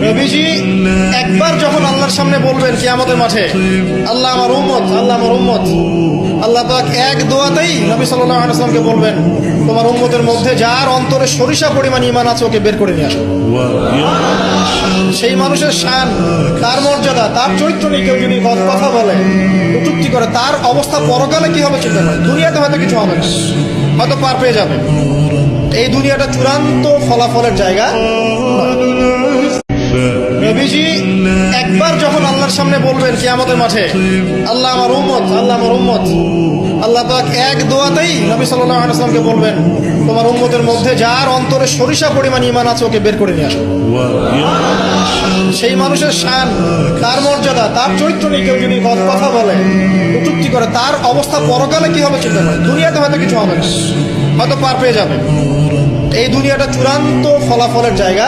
নবীজি একবার যখন আল্লাহর সামনে বলবেন কিয়ামতের মাঠে, আল্লাহ আমার উম্মত, আল্লাহ আমার উম্মত, আল্লাহ পাক এক দোয়াতেই নবী সাল্লাল্লাহু আলাইহি ওয়াসাল্লামকে বলবেন, তোমার উম্মতের মধ্যে যার অন্তরে সরিষা পরিমাণ ঈমান আছে ওকে বের করে নিয়ে আসো। সেই মানুষের শান, তার মর্যাদা, তার চরিত্র নিয়ে কেউ যদি কথা বলে, কটূক্তি করে, তার অবস্থা পরকালে কি হবে চিন্তা করে। দুনিয়াতে হয়তো কিছু হবে না, হয়তো পার পেয়ে যাবে। এই দুনিয়াটা চূড়ান্ত ফলাফলের জায়গা। নবীজি একবার যখন আল্লাহর সামনে বলবেন কিয়ামতের মাঠে, আল্লাহ আমার উম্মত, আল্লাহ আমার উম্মত, আল্লাহ পাক এক দোয়াতেই নবী সাল্লাল্লাহু আলাইহি ওয়াসাল্লামকে বলবেন, তোমার উম্মতের মধ্যে যার অন্তরে সরিষা পরিমাণ ঈমান আছে ওকে বের করে নিয়ে আসো। সেই মানুষের শান, তার মর্যাদা, তার চরিত্র নিয়ে কেউ যদি কথা বলে, কটূক্তি করে, তার অবস্থা পরকালে কি হবে চিন্তা করে। দুনিয়াতে হয়তো কিছু হবে না, হয়তো পার পেয়ে যাবে। এই দুনিয়াটা চূড়ান্ত ফলাফলের জায়গা।